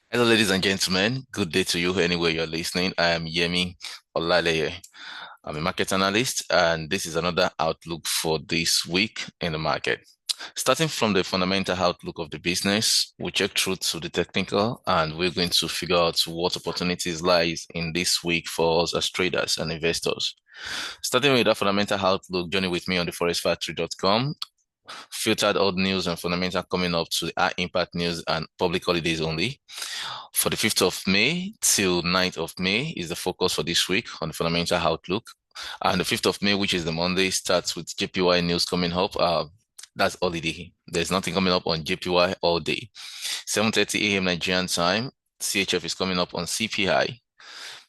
Hello, ladies and gentlemen. Good day to you anywhere you're listening. I am Yemi Olaleye. I'm a market analyst, and this is another outlook for this week in the market. Starting from the fundamental outlook of the business, we check through to the technical, and we're going to figure out what opportunities lies in this week for us as traders and investors. Starting with that fundamental outlook, journey with me on the forexfactory.com. Filtered all news and fundamental coming up to the high impact news and public holidays only. For the 5th of May till 9th of May is the focus for this week on the fundamental outlook. And the 5th of May, which is the Monday, starts with JPY news coming up. That's holiday. There's nothing coming up on JPY all day. 7:30 a.m. Nigerian time. CHF is coming up on CPI.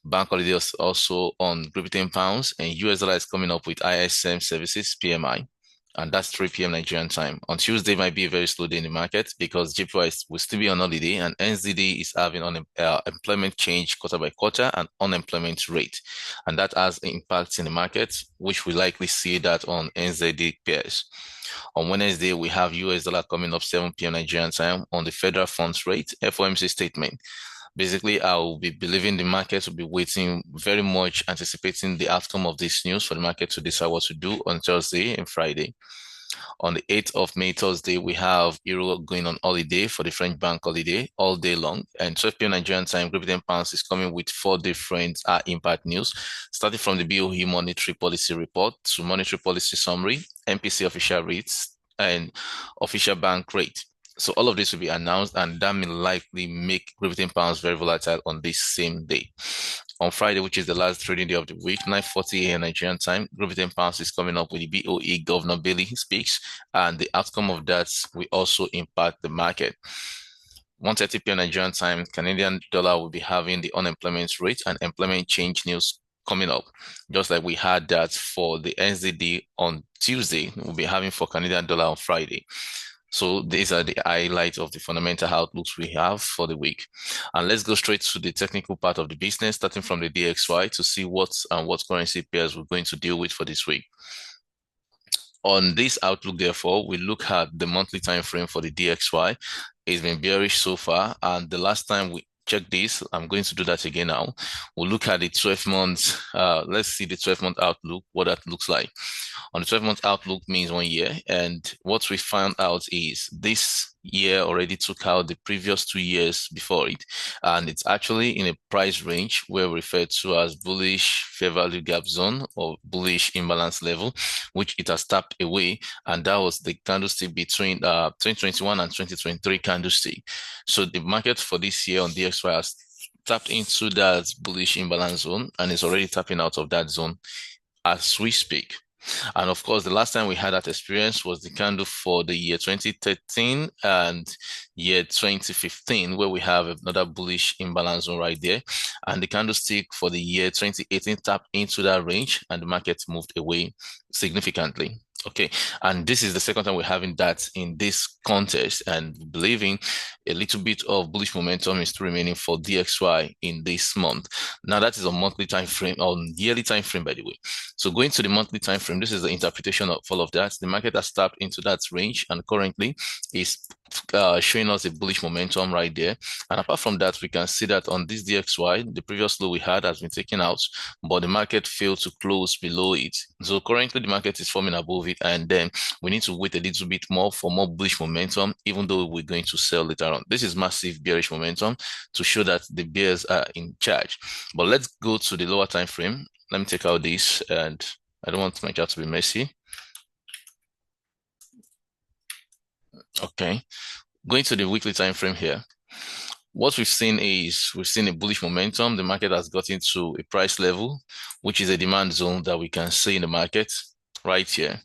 Bank holiday is also on Great Britain pounds, and US dollar is coming up with ISM services PMI. And that's 3 p.m. Nigerian time. On Tuesday might be a very slow day in the market because JPY will still be on holiday and NZD is having employment change quarter by quarter and unemployment rate. And that has impacts in the market, which we likely see that on NZD pairs. On Wednesday, we have US dollar coming up 7 p.m. Nigerian time on the federal funds rate, FOMC statement. Basically, I will be believing the market will be waiting very much, anticipating the outcome of this news for the market to decide what to do on Thursday and Friday. On the 8th of May, Thursday, we have Euro going on holiday for the French bank holiday all day long. And 12 p.m. Nigerian time, Great Britain pounds is coming with 4 different impact news, starting from the BOE monetary policy report to monetary policy summary, MPC official rates, and official bank rate. So all of this will be announced, and that may likely make Great Britain pounds very volatile on this same day. On Friday, which is the last trading day of the week, 9:40 a.m. Nigerian time, Great Britain pounds is coming up with the BOE Governor Bailey speaks, and the outcome of that will also impact the market. 1:30 p.m. Nigerian time, Canadian dollar will be having the unemployment rate and employment change news coming up, just like we had that for the NZD on Tuesday, we'll be having for Canadian dollar on Friday. So these are the highlights of the fundamental outlooks we have for the week. And let's go straight to the technical part of the business, starting from the DXY to see what currency pairs we're going to deal with for this week. On this outlook, therefore, we look at the monthly time frame for the DXY. It's been bearish so far, and the last time we check this, I'm going to do that again now. We'll look at the 12 months. Let's see the 12-month outlook, what that looks like. On the 12-month outlook means 1 year. And what we found out is this year already took out the previous 2 years before it. And it's actually in a price range where we refer to as bullish fair value gap zone or bullish imbalance level, which it has tapped away. And that was the candlestick between 2021 and 2023 candlestick. So the market for this year on DXY has tapped into that bullish imbalance zone and is already tapping out of that zone as we speak. And of course, the last time we had that experience was the candle for the year 2013 and year 2015, where we have another bullish imbalance zone right there. And the candlestick for the year 2018 tapped into that range and the market moved away significantly. Okay, and this is the second time we're having that in this contest, and believing a little bit of bullish momentum is still remaining for DXY in this month. Now that is on monthly time frame, on yearly time frame, by the way. So going to the monthly time frame, this is the interpretation of all of that. The market has tapped into that range and currently is showing us a bullish momentum right there. And apart from that, we can see that on this DXY, the previous low we had has been taken out, but the market failed to close below it. So currently the market is forming above it, and then we need to wait a little bit more for more bullish momentum, even though we're going to sell later on. This is massive bearish momentum to show that the bears are in charge. But let's go to the lower time frame. Let me take out this, and I don't want my chart to be messy. Okay, going to the weekly time frame here. What we've seen is we've seen a bullish momentum. The market has gotten to a price level, which is a demand zone that we can see in the market right here.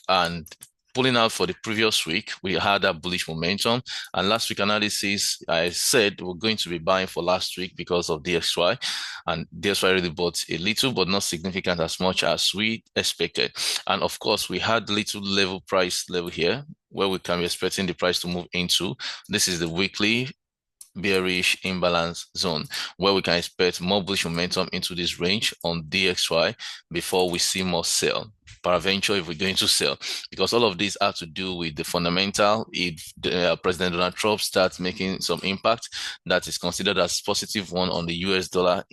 And pulling out for the previous week, we had that bullish momentum. And last week analysis, I said we're going to be buying for last week because of DXY. And DXY really bought a little, but not significant as much as we expected. And of course, we had little level price level here where we can be expecting the price to move into. This is the weekly bearish imbalance zone where we can expect more bullish momentum into this range on DXY before we see more sell. Peradventure, if we're going to sell, because all of these have to do with the fundamental. If President Donald Trump starts making some impact that is considered as positive one on the US dollar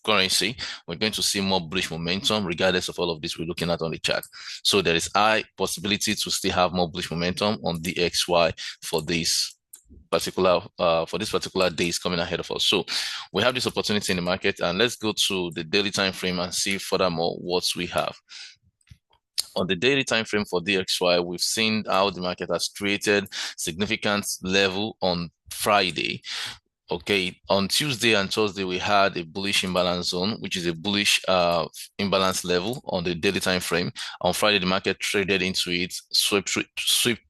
currency, we're going to see more bullish momentum regardless of all of this we're looking at on the chart. So there is high possibility to still have more bullish momentum on DXY for this particular days coming ahead of us. So we have this opportunity in the market, and let's go to the daily time frame and see furthermore what we have. On the daily time frame for DXY, we've seen how the market has created significant level on Friday. Okay, on Tuesday and Thursday, we had a bullish imbalance zone, which is a bullish imbalance level on the daily time frame. On Friday, the market traded into it, swept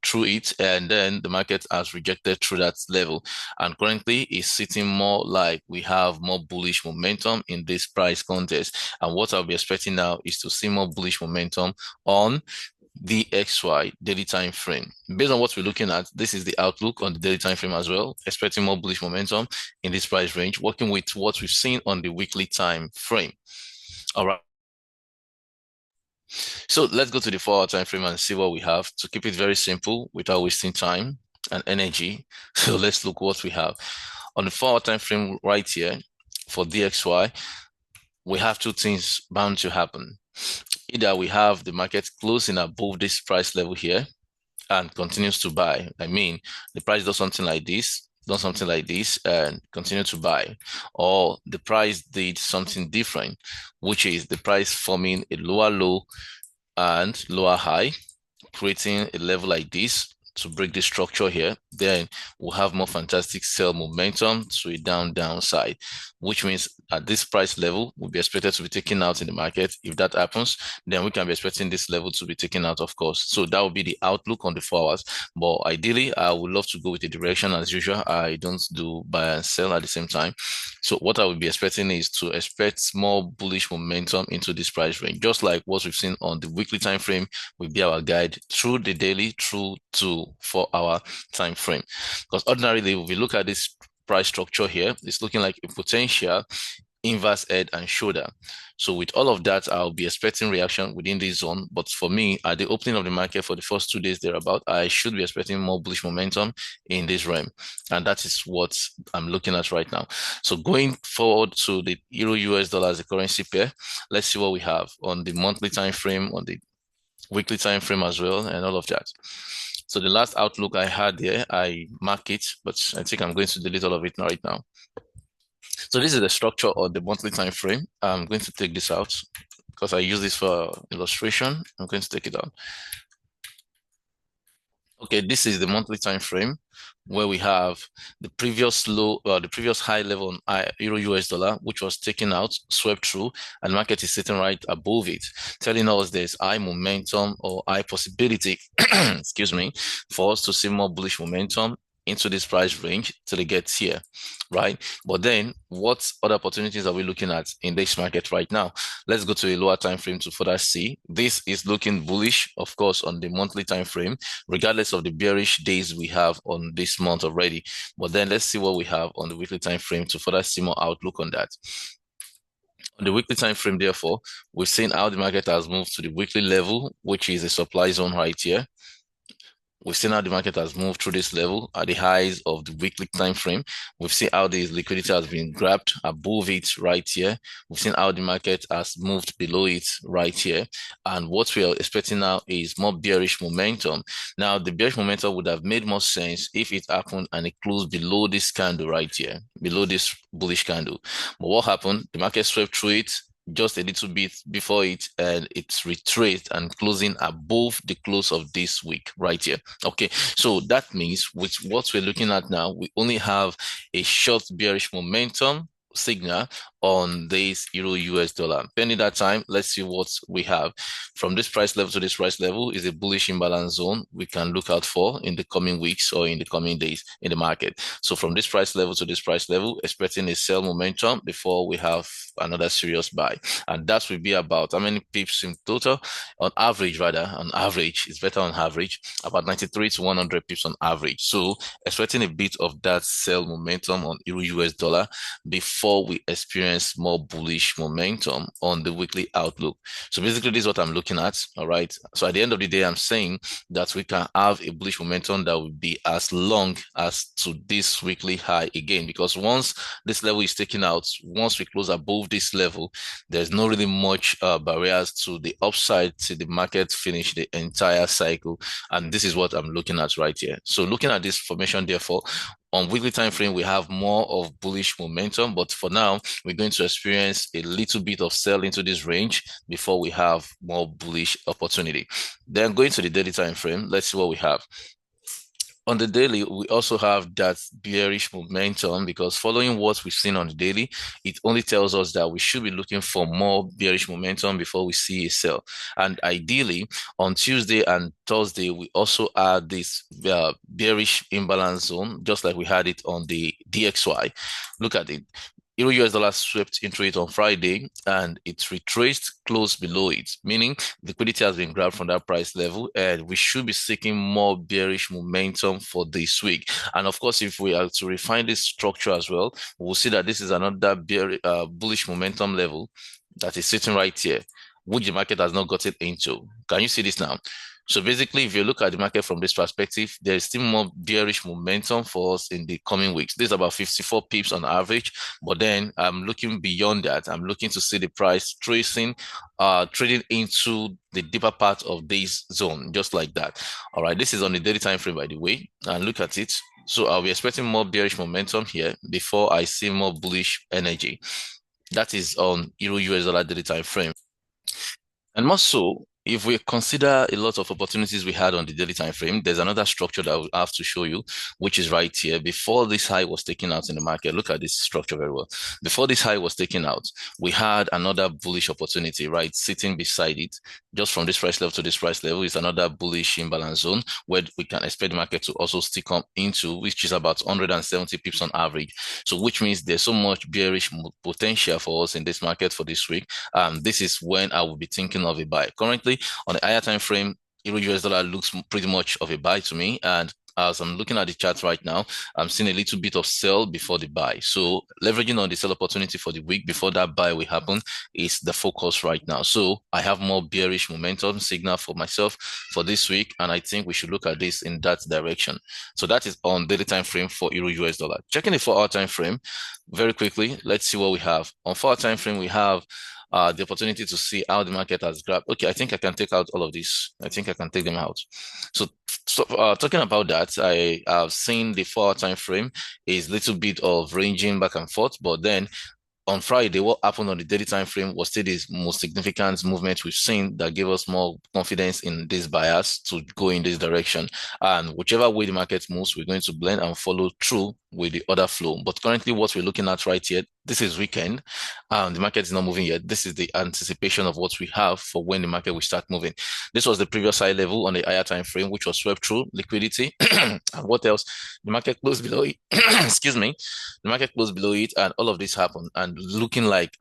through it, and then the market has rejected through that level. And currently, it's sitting more like we have more bullish momentum in this price contest. And what I'll be expecting now is to see more bullish momentum on the XY daily time frame. Based on what we're looking at, this is the outlook on the daily time frame as well, expecting more bullish momentum in this price range, working with what we've seen on the weekly time frame. All right. So let's go to the 4-hour time frame and see what we have to keep it very simple without wasting time and energy. So let's look what we have. On the 4-hour time frame right here for DXY, we have two things bound to happen. Either we have the market closing above this price level here and continues to buy. I mean, the price does something like this, and continue to buy. Or the price did something different, which is the price forming a lower low and lower high, creating a level like this to break the structure here. Then we'll have more fantastic sell momentum to a downside, which means at this price level, we'll be expected to be taken out in the market. If that happens, then we can be expecting this level to be taken out, of course. So that will be the outlook on the 4 hours. But ideally, I would love to go with the direction as usual. I don't do buy and sell at the same time. So what I would be expecting is to expect more bullish momentum into this price range, just like what we've seen on the weekly time frame will be our guide through the daily, through to 4-hour time frame. Because ordinarily, if we look at this price structure here, it's looking like a potential inverse head and shoulder. So with all of that, I'll be expecting reaction within this zone. But for me, at the opening of the market for the first 2 days thereabout, I should be expecting more bullish momentum in this realm. And that is what I'm looking at right now. So going forward to the Euro US dollar as a currency pair, let's see what we have on the monthly time frame, on the weekly time frame as well, and all of that. So the last outlook I had there, I mark it, but I think I'm going to delete all of it right now. So this is the structure of the monthly time frame. I'm going to take this out because I use this for illustration. I'm going to take it out. Okay, this is the monthly time frame where we have the previous low, the previous high level on Euro US dollar, which was taken out, swept through, and the market is sitting right above it, telling us there's high momentum or high possibility, excuse me, for us to see more bullish momentum into this price range till it gets here, right? But then what other opportunities are we looking at in this market right now? Let's go to a lower time frame to further see. This is looking bullish, of course, on the monthly time frame, regardless of the bearish days we have on this month already. But then let's see what we have on the weekly time frame to further see more outlook on that. On the weekly time frame, therefore, we've seen how the market has moved to the weekly level, which is a supply zone right here. We've seen how the market has moved through this level at the highs of the weekly time frame. We've seen how the liquidity has been grabbed above it right here. We've seen how the market has moved below it right here. And what we are expecting now is more bearish momentum. Now, the bearish momentum would have made more sense if it happened and it closed below this candle right here, below this bullish candle. But what happened? The market swept through it just a little bit before it, and it's retraced and closing above the close of this week right here. Okay, so that means with what we're looking at now, we only have a short bearish momentum signal on this euro US dollar. Pending that time, let's see what we have. From this price level to this price level is a bullish imbalance zone we can look out for in the coming weeks or in the coming days in the market. So from this price level to this price level, expecting a sell momentum before we have another serious buy. And that will be about how many pips in total? On average, it's better on average, about 93 to 100 pips on average. So expecting a bit of that sell momentum on euro US dollar before we experience more bullish momentum on the weekly outlook. So basically, this is what I'm looking at. All right. So at the end of the day, I'm saying that we can have a bullish momentum that will be as long as to this weekly high again, because once this level is taken out, once we close above this level, there's not really much barriers to the upside till the market finish the entire cycle. And this is what I'm looking at right here. So looking at this formation, therefore, on weekly time frame, we have more of bullish momentum, but for now, we're going to experience a little bit of sell into this range before we have more bullish opportunity. Then going to the daily time frame, let's see what we have. On the daily, we also have that bearish momentum, because following what we've seen on the daily, it only tells us that we should be looking for more bearish momentum before we see a sell. And ideally, on Tuesday and Thursday, we also had this bearish imbalance zone, just like we had it on the DXY. Look at it. Euro US dollar swept into it on Friday and it retraced close below it, meaning liquidity has been grabbed from that price level, and we should be seeking more bearish momentum for this week. And of course, if we are to refine this structure as well, we'll see that this is another bullish momentum level that is sitting right here, which the market has not gotten into. Can you see this now? So basically, if you look at the market from this perspective, there is still more bearish momentum for us in the coming weeks. This is about 54 pips on average, but then I'm looking beyond that. I'm looking to see the price trading into the deeper part of this zone, just like that. All right, this is on the daily time frame, by the way, and look at it. So I'll be expecting more bearish momentum here before I see more bullish energy. That is on euro US dollar daily time frame. And more so, if we consider a lot of opportunities we had on the daily time frame, there's another structure that I will have to show you, which is right here. Before this high was taken out in the market, look at this structure very well. Before this high was taken out, we had another bullish opportunity, right, sitting beside it. Just from this price level to this price level is another bullish imbalance zone where we can expect the market to also stick up into, which is about 170 pips on average. So which means there's so much bearish potential for us in this market for this week. This is when I will be thinking of a buy. Currently, on the higher time frame, euro US dollar looks pretty much of a buy to me, and as I'm looking at the chart right now, I'm seeing a little bit of sell before the buy. So leveraging on the sell opportunity for the week before that buy will happen is the focus right now. So I have more bearish momentum signal for myself for this week, and I think we should look at this in that direction. So that is on daily time frame for euro US dollar. Checking the 4-hour time frame very quickly. Let's see what we have. On 4-hour time frame, we have the opportunity to see how the market has grabbed. Okay, I think I can take out all of this. I think I can take them out. So talking about that, I have seen the 4-hour time frame is a little bit of ranging back and forth, but then on Friday, what happened on the daily time frame was still the most significant movement we've seen that gave us more confidence in this bias to go in this direction. And whichever way the market moves, we're going to blend and follow through with the other flow. But currently, what we're looking at right here, this is weekend, and the market is not moving yet. This is the anticipation of what we have for when the market will start moving. This was the previous high level on the higher time frame, which was swept through liquidity. And what else? The market closed below it. Excuse me. The market closed below it, and all of this happened. And looking like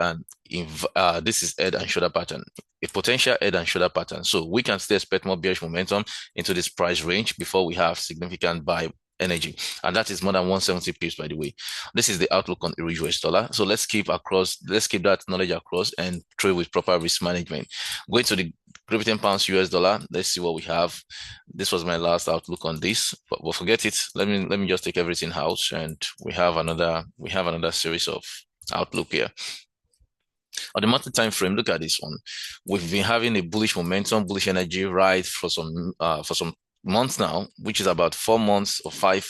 this is head and shoulder pattern, a potential head and shoulder pattern. So we can still expect more bearish momentum into this price range before we have significant buy energy, and that is more than 170 pips, by the way. This is the outlook on euro US dollar. So let's keep that knowledge across and trade with proper risk management. Going to the Great Britain pounds US dollar, let's see what we have. This was my last outlook on this, but we'll forget it. Let me just take everything out, and we have another series of outlook here. On the monthly time frame, look at this one. We've been having a bullish momentum, bullish energy right for some months now, which is about 4 months or 3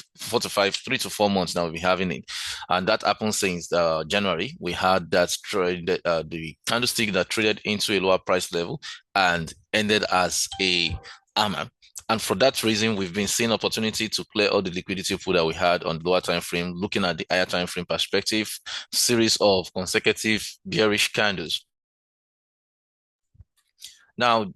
to 4 months now we've been having it. And that happened since January. We had that trade, the candlestick that traded into a lower price level and ended as a hammer. And for that reason, we've been seeing opportunity to clear all the liquidity pool that we had on the lower time frame, looking at the higher time frame perspective, series of consecutive bearish candles. Now,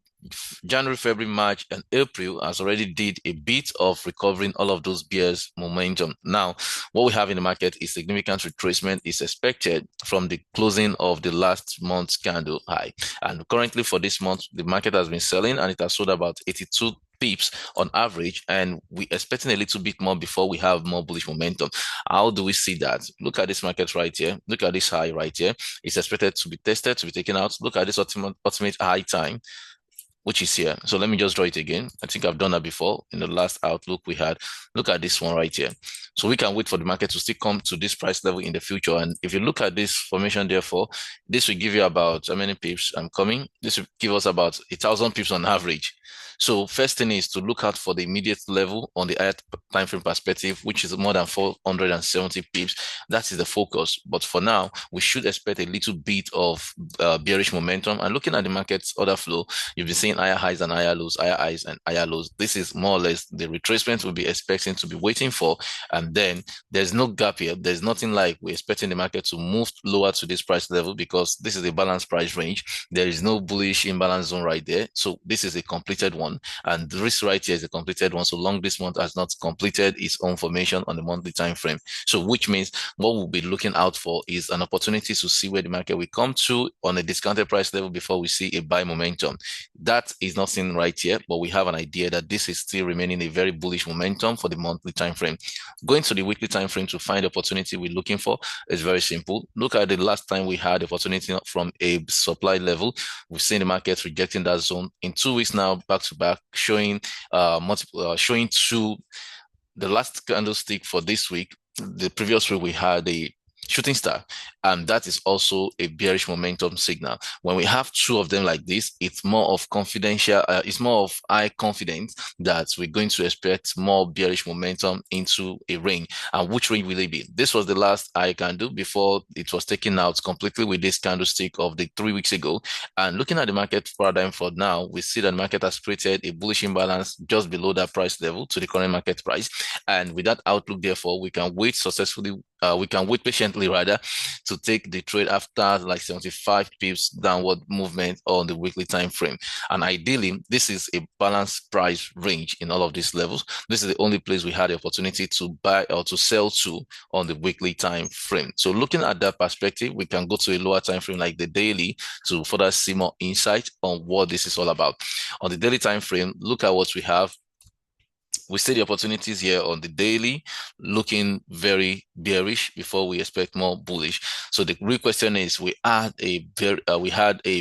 January, February, March, and April has already did a bit of recovering all of those bears momentum. Now, what we have in the market is significant retracement is expected from the closing of the last month's candle high. And currently for this month, the market has been selling and it has sold about 82 pips on average, and we're expecting a little bit more before we have more bullish momentum. How do we see that? Look at this market right here. Look at this high right here. It's expected to be tested, to be taken out. Look at this ultimate high time, which is here. So let me just draw it again. I think I've done that before in the last outlook we had. Look at this one right here. So we can wait for the market to still come to this price level in the future. And if you look at this formation, therefore, this will give you about how many pips I'm coming. This will give us about 1,000 pips on average. So first thing is to look out for the immediate level on the higher time frame perspective, which is more than 470 pips. That is the focus. But for now, we should expect a little bit of bearish momentum. And looking at the market's order flow, you've been seeing higher highs and higher lows, higher highs and higher lows. This is more or less the retracement we'll be expecting to be waiting for. And then there's no gap here. There's nothing like we're expecting the market to move lower to this price level because this is a balanced price range. There is no bullish imbalance zone right there. So this is a completed one. And this right here is a completed one. So long this month has not completed its own formation on the monthly time frame. So which means what we'll be looking out for is an opportunity to see where the market will come to on a discounted price level before we see a buy momentum. That is not seen right here, but we have an idea that this is still remaining a very bullish momentum for the monthly time frame. Going to the weekly time frame to find the opportunity we're looking for is very simple. Look at the last time we had opportunity from a supply level. We've seen the market rejecting that zone in 2 weeks now, back to back, showing showing two. The last candlestick for this week, the previous week we had a shooting star, and that is also a bearish momentum signal. When we have two of them like this, it's more of confidential, it's more of high confidence that we're going to expect more bearish momentum into a range. And which range will it be? This was the last high candle before it was taken out completely with this candlestick of the 3 weeks ago. And looking at the market paradigm for now, we see that the market has created a bullish imbalance just below that price level to the current market price. And with that outlook, therefore, we can wait successfully, we can wait patiently rather to take the trade after like 75 pips downward movement on the weekly time frame. And ideally, this is a balanced price range in all of these levels. This is the only place we had the opportunity to buy or to sell to on the weekly time frame. So looking at that perspective, we can go to a lower time frame like the daily to further see more insight on what this is all about. On the daily time frame, look at what we have. We see the opportunities here on the daily looking very bearish before we expect more bullish. So the real question is, we had a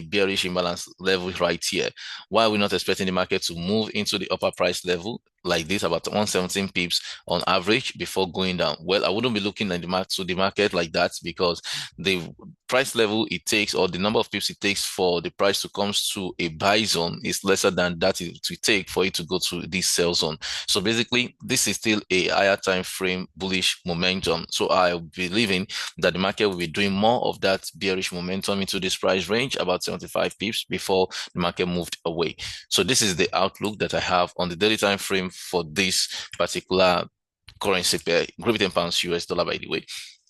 bearish imbalance level right here. Why are we not expecting the market to move into the upper price level like this, about 117 pips on average before going down? Well, I wouldn't be looking at the market like that, because the price level it takes, or the number of pips it takes for the price to come to a buy zone, is lesser than that it will take for it to go to this sell zone. So basically, this is still a higher time frame bullish momentum. So I'm believing that the market will be doing more of that bearish momentum into this price range, about 75 pips, before the market moved away. So this is the outlook that I have on the daily time frame for this particular currency pair, Great Britain pounds, US dollar, by the way.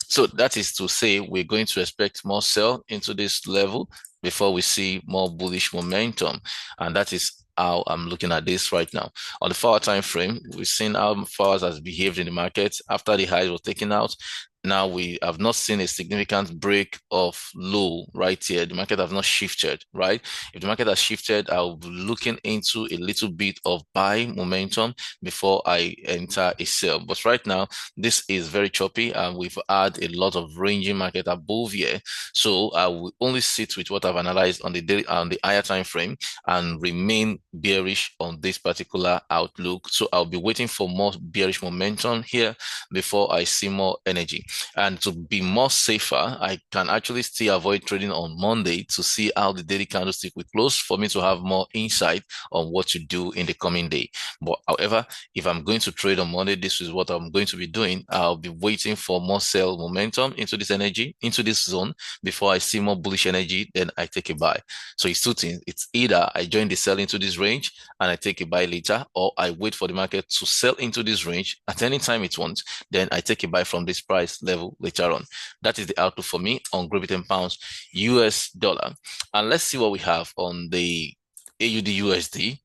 So that is to say, we're going to expect more sell into this level before we see more bullish momentum. And that is how I'm looking at this right now. On the 4-hour time frame, we've seen how far has behaved in the market after the highs were taken out. Now we have not seen a significant break of low right here. The market has not shifted, right? If the market has shifted, I'll be looking into a little bit of buy momentum before I enter a sell. But right now, this is very choppy, and we've had a lot of ranging market above here. So I will only sit with what I've analyzed on the daily, on the higher time frame, and remain bearish on this particular outlook. So I'll be waiting for more bearish momentum here before I see more energy. And to be more safer, I can actually still avoid trading on Monday to see how the daily candlestick will close for me to have more insight on what to do in the coming day. But however, if I'm going to trade on Monday, this is what I'm going to be doing. I'll be waiting for more sell momentum into this energy, into this zone before I see more bullish energy, then I take a buy. So it's two things. It's either I join the sell into this range and I take a buy later, or I wait for the market to sell into this range at any time it wants, then I take a buy from this price level later on. That is the outlook for me on Great Britain pounds, US dollar. And let's see what we have on the AUDUSD.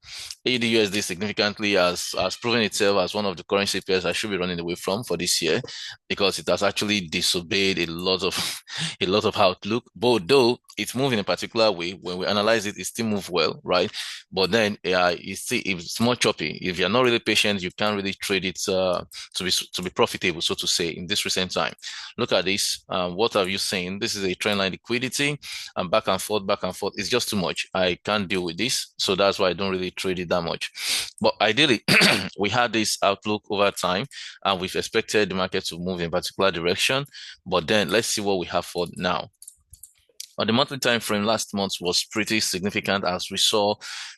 AUDUSD significantly has proven itself as one of the currency pairs I should be running away from for this year, because it has actually disobeyed a lot of a lot of outlook. But though it's moved in a particular way, when we analyze it, it still moves well, right? But then it's more choppy. If you're not really patient, you can't really trade it to be profitable, so to say, in this recent time. Look at this. What have you seen? This is a trend line liquidity, and back and forth, back and forth. It's just too much. I can't deal with this. So that's why I don't really trade it that much. But ideally, we had this outlook over time, and we've expected the market to move in a particular direction. But then let's see what we have for now. On the monthly time frame, last month was pretty significant as we saw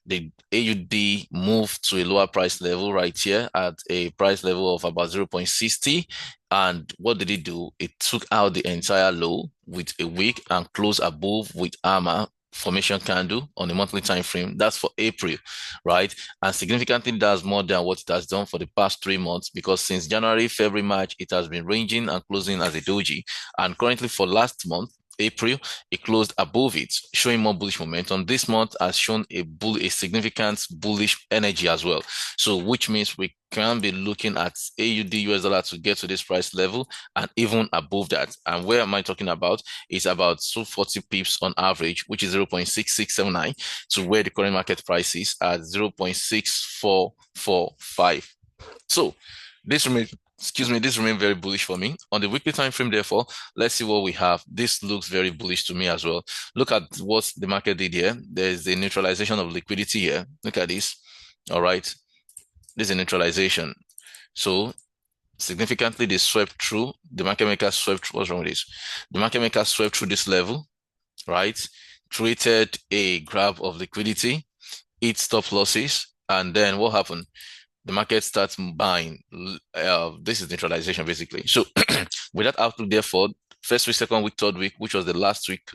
the AUD move to a lower price level right here at a price level of about 0.60. And what did it do? It took out the entire low with a wick and closed above with armor formation candle on the monthly time frame. That's for April, right? And significantly does more than what it has done for the past 3 months, because since January, February, March, it has been ranging and closing as a doji. And currently for last month, April, it closed above it, showing more bullish momentum. This month has shown a significant bullish energy as well. So which means we can be looking at AUD US dollar to get to this price level and even above that. And where am I talking about? It's about 240 pips on average, which is 0.6679, to where the current market price is at 0.6445. So this remains very bullish for me. On the weekly time frame, therefore, let's see what we have. This looks very bullish to me as well. Look at what the market did here. There's a neutralization of liquidity here. Look at this. All right. This is a neutralization. So significantly, they swept through. The market maker swept through. What's wrong with this? The market maker swept through this level, right? Created a grab of liquidity, hit stop losses, and then what happened? The market starts buying. This is neutralization, basically. So with that outlook, therefore, first week, second week, third week, which was the last week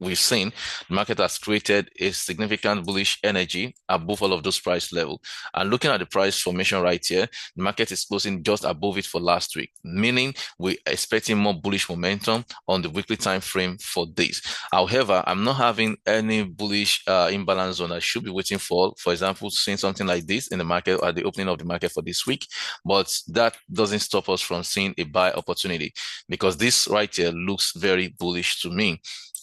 we've seen, the market has created a significant bullish energy above all of those price level. And looking at the price formation right here, the market is closing just above it for last week, meaning we're expecting more bullish momentum on the weekly time frame for this. However, I'm not having any bullish imbalance zone I should be waiting for example, seeing something like this in the market at the opening of the market for this week. But that doesn't stop us from seeing a buy opportunity, because this right here looks very bullish to me.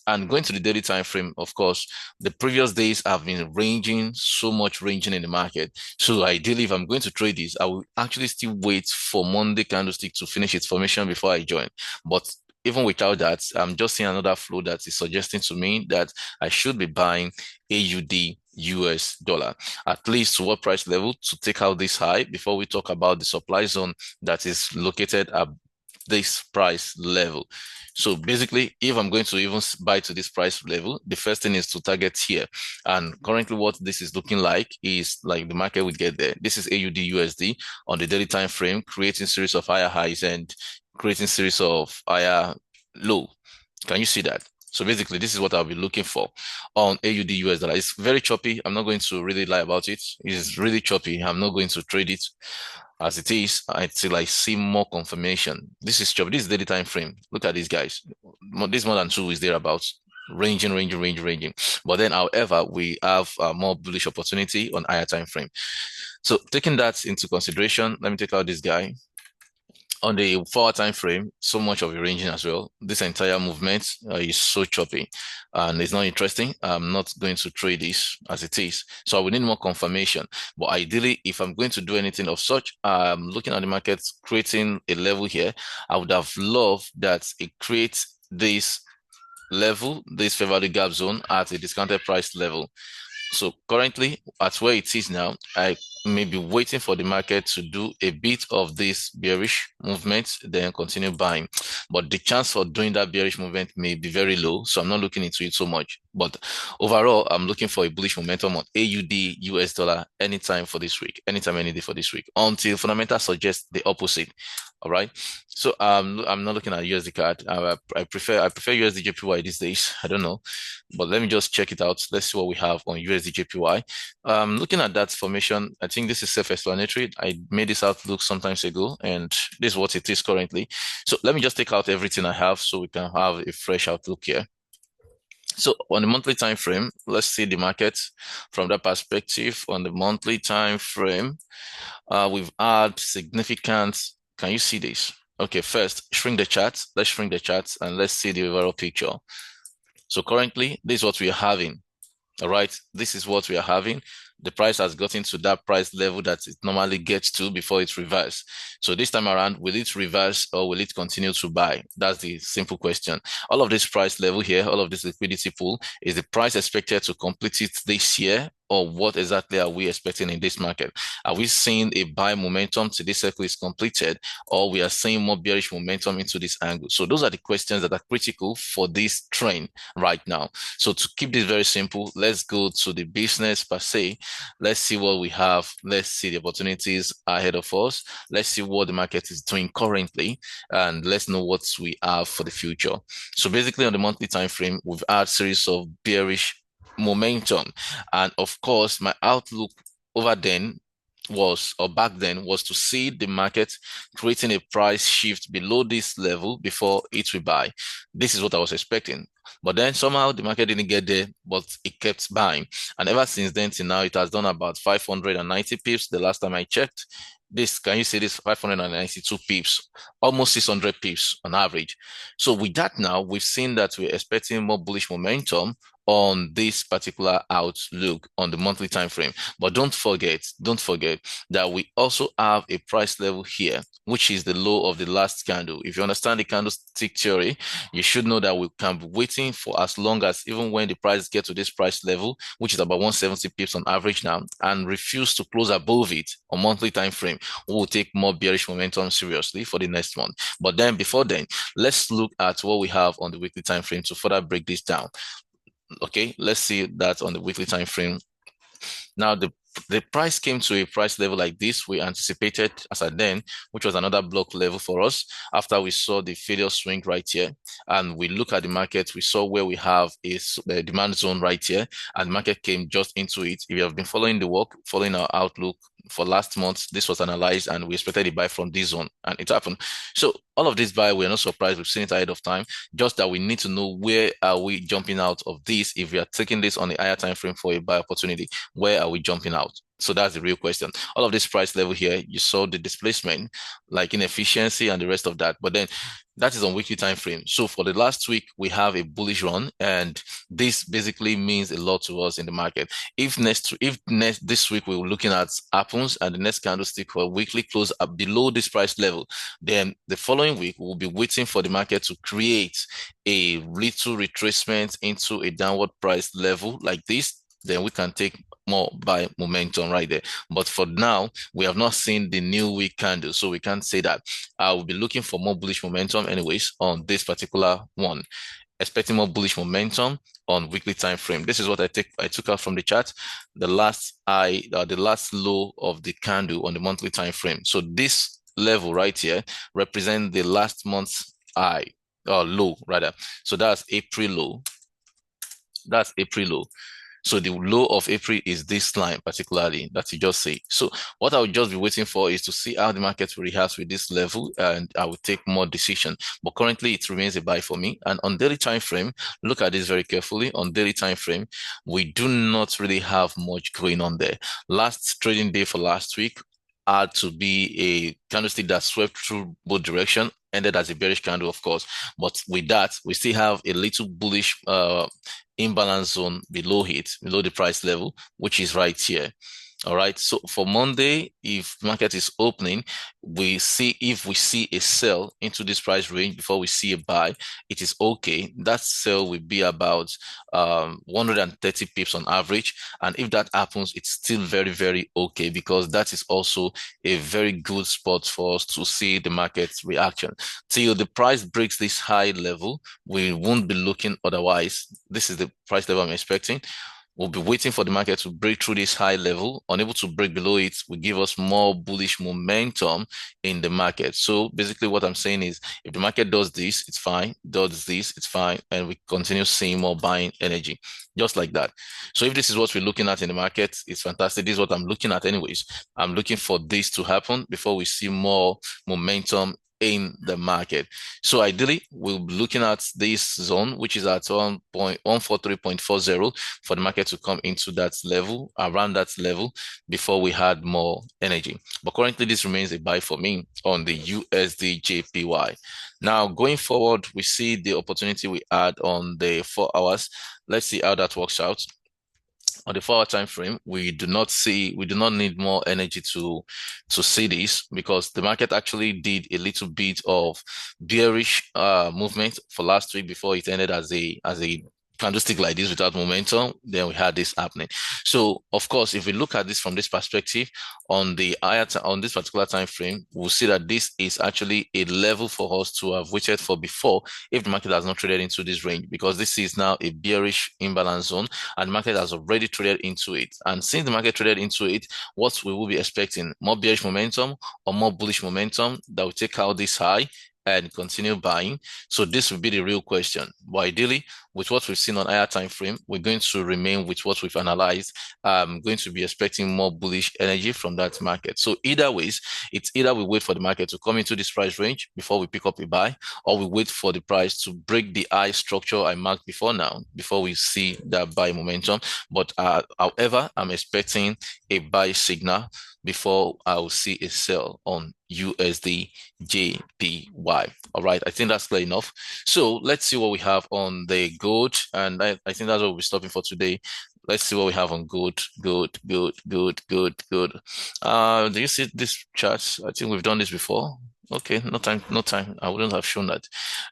And going to the daily time frame, of course, the previous days have been ranging, so much ranging in the market. So ideally, if I'm going to trade this, I will actually still wait for Monday candlestick to finish its formation before I join. But even without that, I'm just seeing another flow that is suggesting to me that I should be buying AUD US dollar, at least to what price level to take out this high before we talk about the supply zone that is located at this price level. So basically, if I'm going to even buy to this price level, the first thing is to target here. And currently what this is looking like is like the market would get there. This is AUD USD on the daily time frame, creating series of higher highs and creating series of higher low. Can you see that? So basically, this is what I'll be looking for on AUD US dollar. It's very choppy. I'm not going to really lie about it. It's really choppy. I'm not going to trade it as it is until I see more confirmation. This is choppy. This is daily time frame. Look at these guys. This more than 2 is thereabouts. Ranging. But then, however, we have a more bullish opportunity on higher time frame. So taking that into consideration, let me take out this guy. On the 4-hour time frame, so much of a ranging as well. This entire movement is so choppy and it's not interesting. I'm not going to trade this as it is. So I will need more confirmation. But ideally, if I'm going to do anything of such, looking at the market creating a level here, I would have loved that it creates this level, this fair value gap zone at a discounted price level. So currently at where it is now, I may be waiting for the market to do a bit of this bearish movement, then continue buying. But the chance for doing that bearish movement may be very low, so I'm not looking into it so much. But overall, I'm looking for a bullish momentum on AUD, US dollar anytime for this week, anytime, any day for this week, until fundamentals suggest the opposite. All right. So I'm not looking at USD card. I prefer USDJPY these days. I don't know, but let me just check it out. Let's see what we have on USDJPY. Looking at that formation, I think this is self-explanatory. I made this outlook some times ago, and this is what it is currently. So let me just take out everything I have so we can have a fresh outlook here. So on the monthly time frame, let's see the market from that perspective. On the monthly time frame, we've had significant. Can you see this? Okay, first shrink the chart. Let's shrink the charts and let's see the overall picture. So currently, this is what we are having. All right, this is what we are having. The price has gotten to that price level that it normally gets to before it reverses. So this time around, will it reverse or will it continue to buy? That's the simple question. All of this price level here, all of this liquidity pool, is the price expected to complete it this year, or what exactly are we expecting in this market? Are we seeing a buy momentum till this cycle is completed, or we are seeing more bearish momentum into this angle? So those are the questions that are critical for this trend right now. So to keep this very simple, let's go to the business per se. Let's see what we have. Let's see the opportunities ahead of us. Let's see what the market is doing currently, and let's know what we have for the future. So basically on the monthly time frame, we've had series of bearish momentum. And of course, my outlook over then was, or back then, was to see the market creating a price shift below this level before it will buy. This is what I was expecting. But then somehow the market didn't get there, but it kept buying. And ever since then till now, it has done about 590 pips the last time I checked. This, can you see this? 592 pips, almost 600 pips on average. So with that now, we've seen that we're expecting more bullish momentum on this particular outlook on the monthly time frame. But don't forget that we also have a price level here, which is the low of the last candle. If you understand the candlestick theory, you should know that we can be waiting for as long as, even when the price gets to this price level, which is about 170 pips on average now, and refuse to close above it on monthly time frame, we will take more bearish momentum seriously for the next month. But then before then, let's look at what we have on the weekly time frame to further break this down. Okay, let's see that on the weekly time frame. Now, the price came to a price level like this we anticipated as at then, which was another block level for us after we saw the failure swing right here. And we look at the market, we saw where we have a demand zone right here, and the market came just into it. If you have been following the work, following our outlook for last month, this was analyzed and we expected a buy from this zone, and it happened. So all of this buy, we're not surprised. We've seen it ahead of time. Just that we need to know, where are we jumping out of this? If we are taking this on the higher time frame for a buy opportunity, where are we jumping out? So that's the real question. All of this price level here, you saw the displacement, like inefficiency and the rest of that. But then that is on weekly time frame. So for the last week, we have a bullish run, and this basically means a lot to us in the market. If this week we're looking at happens and the next candlestick for weekly close up below this price level, then the following week we'll be waiting for the market to create a little retracement into a downward price level like this. Then we can take more buy momentum right there. But for now, we have not seen the new week candle, so we can't say that. I will be looking for more bullish momentum anyways on this particular one, expecting more bullish momentum on weekly time frame. This is what I took out from the chart, the last high, the last low of the candle on the monthly time frame. So this level right here represents the last month's high, or low rather. So that's April low. That's April low. So the low of April is this line particularly that you just see. So what I would just be waiting for is to see how the market will react with this level, and I will take more decision. But currently it remains a buy for me. And on daily time frame, look at this very carefully. On daily time frame, we do not really have much going on there. Last trading day for last week had to be a candlestick that swept through both directions, ended as a bearish candle, of course. But with that, we still have a little bullish imbalance zone below it, below the price level, which is right here. All right. So for Monday, if market is opening, if we see a sell into this price range before we see a buy, it is okay. That sell will be about 130 pips on average. And if that happens, it's still very, very okay, because that is also a very good spot for us to see the market's reaction. Till the price breaks this high level, we won't be looking otherwise. This is the price level I'm expecting. We'll be waiting for the market to break through this high level. Unable to break below it will give us more bullish momentum in the market. So basically what I'm saying is, if the market does this, it's fine. Does this, it's fine. And we continue seeing more buying energy, just like that. So if this is what we're looking at in the market, it's fantastic. This is what I'm looking at anyways. I'm looking for this to happen before we see more momentum in the market. So ideally, we'll be looking at this zone, which is at 1.143.40, for the market to come into that level, around that level, before we had more energy. But currently, this remains a buy for me on the USDJPY. Now, going forward, we see the opportunity we had on the 4 hours. Let's see how that works out. On the 4 hour time frame, we do not need more energy to see this, because the market actually did a little bit of bearish movement for last week before it ended as a candlestick like this without momentum. Then we had this happening. So of course, if we look at this from this perspective, on this particular time frame, we'll see that this is actually a level for us to have waited for before, if the market has not traded into this range, because this is now a bearish imbalance zone and the market has already traded into it. And since the market traded into it, what we will be expecting, more bearish momentum or more bullish momentum that will take out this high and continue buying. So this will be the real question. But ideally, with what we've seen on higher time frame, we're going to remain with what we've analyzed. I'm going to be expecting more bullish energy from that market. So either ways, it's either we wait for the market to come into this price range before we pick up a buy, or we wait for the price to break the high structure I marked before now, before we see that buy momentum. But however, I'm expecting a buy signal before I will see a sell on USDJPY. All right, I think that's clear enough. So let's see what we have on the gold, and I think that's what we'll be stopping for today. Let's see what we have on gold. Good. Do you see this chart? I think we've done this before. Okay, no time. I wouldn't have shown that.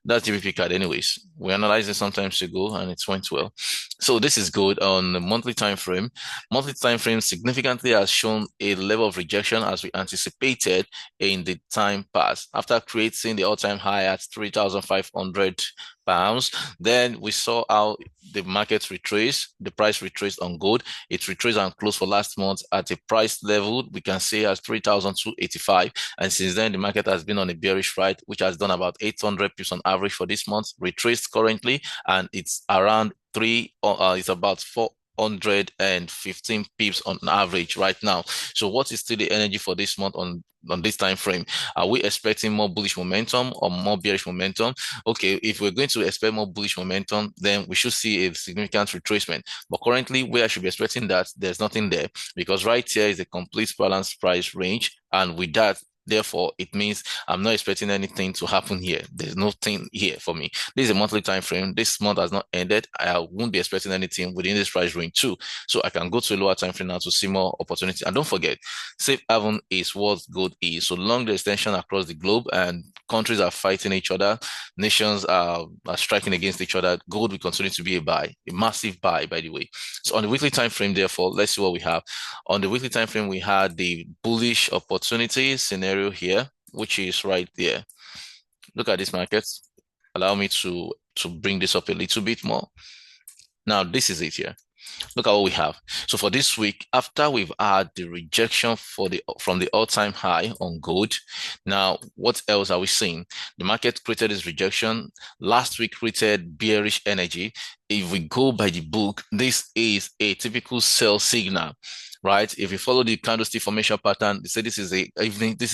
That's GBP card anyways. We analyzed it some times ago and it went well. So this is good on the monthly time frame. Monthly time frame significantly has shown a level of rejection as we anticipated in the time past. After creating the all-time high at 3,500 pounds, then we saw how the market retraced, the price retraced on gold. It retraced and closed for last month at a price level we can say as 3,285. And since then, the market has been on a bearish ride, which has done about 800 pips on average for this month, retraced currently, and it's around it's about 415 pips on average right now. So what is still the energy for this month on this time frame? Are we expecting more bullish momentum or more bearish momentum? Okay, if we're going to expect more bullish momentum, then we should see a significant retracement. But currently, where I should be expecting that, there's nothing there, because right here is a complete balanced price range, and with that, therefore, it means I'm not expecting anything to happen here. There's nothing here for me. This is a monthly time frame. This month has not ended. I won't be expecting anything within this price range too. So I can go to a lower time frame now to see more opportunity. And don't forget, safe haven is what gold is. So long the extension across the globe and countries are fighting each other, nations are striking against each other, gold will continue to be a buy, a massive buy, by the way. So on the weekly time frame, therefore, let's see what we have. On the weekly time frame, we had the bullish opportunity scenario here, which is right there. Look at this market. Allow me to bring this up a little bit more. Now, this is it here. Look at what we have. So for this week, after we've had the rejection from the all-time high on gold, now what else are we seeing? The market created this rejection. Last week created bearish energy. If we go by the book, this is a typical sell signal, right? If you follow the candlestick formation pattern, they say this is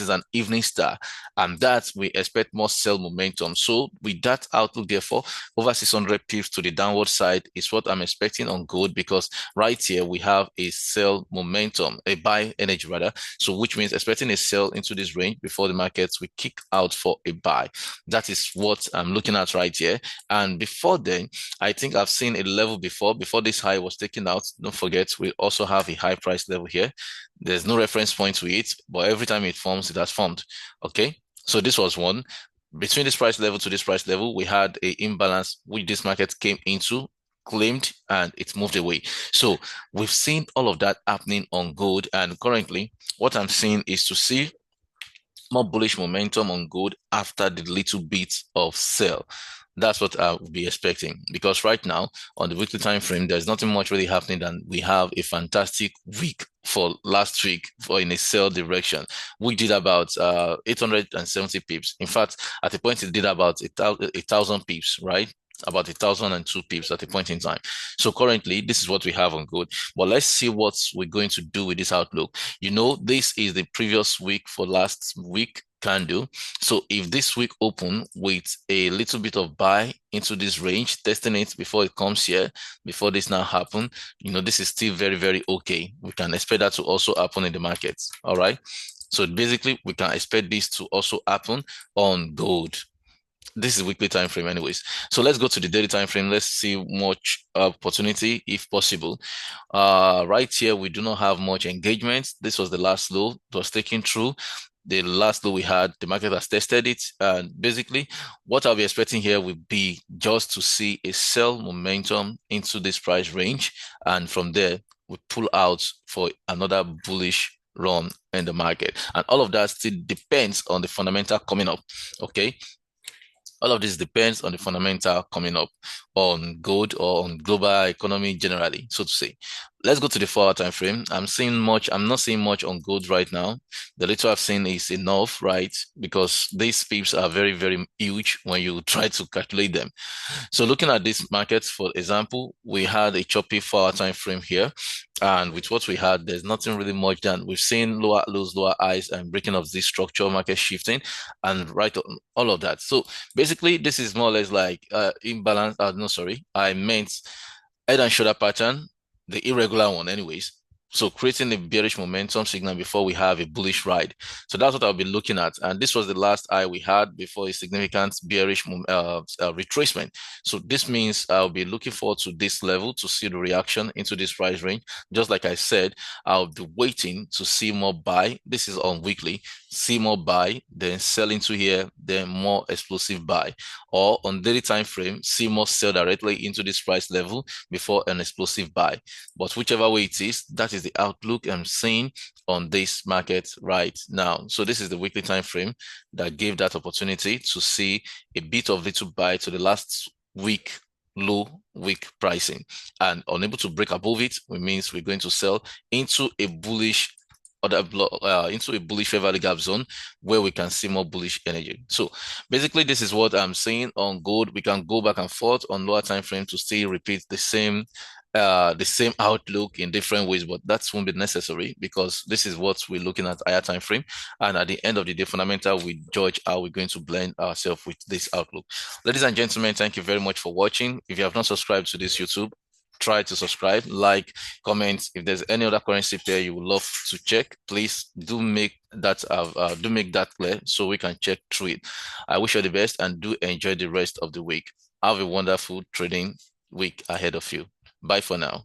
an evening star, and that we expect more sell momentum. So with that outlook, therefore, over 600 pips to the downward side is what I'm expecting on gold, because right here we have a sell momentum, a buy energy rather. So which means expecting a sell into this range before the markets we kick out for a buy. That is what I'm looking at right here. And before then, I think I've seen a level before this high was taken out. Don't forget, we also have a high price price level here. There's no reference point to it, but every time it forms, it has formed. Okay, so this was one. Between this price level to this price level, we had a imbalance which this market came into, claimed, and it moved away. So we've seen all of that happening on gold, and currently what I'm seeing is to see more bullish momentum on gold after the little bit of sell. That's what I would be expecting, because right now on the weekly time frame, there's nothing much really happening than we have a fantastic week for last week for in a sell direction. We did about 870 pips. In fact, at a point it did about 1,000 pips, right? About 1,002 pips at a point in time. So currently, this is what we have on gold. But let's see what we're going to do with this outlook. You know, this is the previous week for last week candle. So if this week open with a little bit of buy into this range, testing it before it comes here, before this now happen, you know, this is still very, very okay. We can expect that to also happen in the markets. All right. So basically, we can expect this to also happen on gold. This is weekly time frame anyways. So let's go to the daily time frame. Let's see much opportunity if possible. Right here, we do not have much engagement. This was the last low. It was taken through. The last low we had, the market has tested it. And basically, what I'll be expecting here will be just to see a sell momentum into this price range. And from there, we pull out for another bullish run in the market. And all of that still depends on the fundamental coming up. Okay. All of this depends on the fundamental coming up on gold or on global economy generally, so to say. Let's go to the 4-hour time frame. I'm not seeing much on gold right now. The little I've seen is enough, right? Because these pips are very, very huge when you try to calculate them. So looking at this market, for example, we had a choppy 4-hour time frame here. And with what we had, there's nothing really much done. We've seen lower lows, lower highs, and breaking of this structural market shifting, and right on all of that. So basically, this is more or less like imbalance. No, sorry, I meant head and shoulder pattern, the irregular one, anyways. So creating a bearish momentum signal before we have a bullish ride. So that's what I'll be looking at. And this was the last high we had before a significant bearish retracement. So this means I'll be looking forward to this level to see the reaction into this price range. Just like I said, I'll be waiting to see more buy. This is on weekly. See more buy, then sell into here, then more explosive buy. Or on daily time frame, see more sell directly into this price level before an explosive buy. But whichever way it is, that is the outlook I'm seeing on this market right now. So this is the weekly time frame that gave that opportunity to see a bit of little buy to the last week low week pricing, and unable to break above it, which means we're going to sell into a bullish into a bullish fair value gap zone where we can see more bullish energy. So basically, this is what I'm saying on gold. We can go back and forth on lower time frame to still repeat the same outlook in different ways, but that won't be necessary because this is what we're looking at higher time frame. And at the end of the day, fundamental, we judge how we're going to blend ourselves with this outlook. Ladies and gentlemen, thank you very much for watching. If you have not subscribed to this YouTube, try to subscribe, like, comment. If there's any other currency pair you would love to check, please do make that clear so we can check through it. I wish you the best and do enjoy the rest of the week. Have a wonderful trading week ahead of you. Bye for now.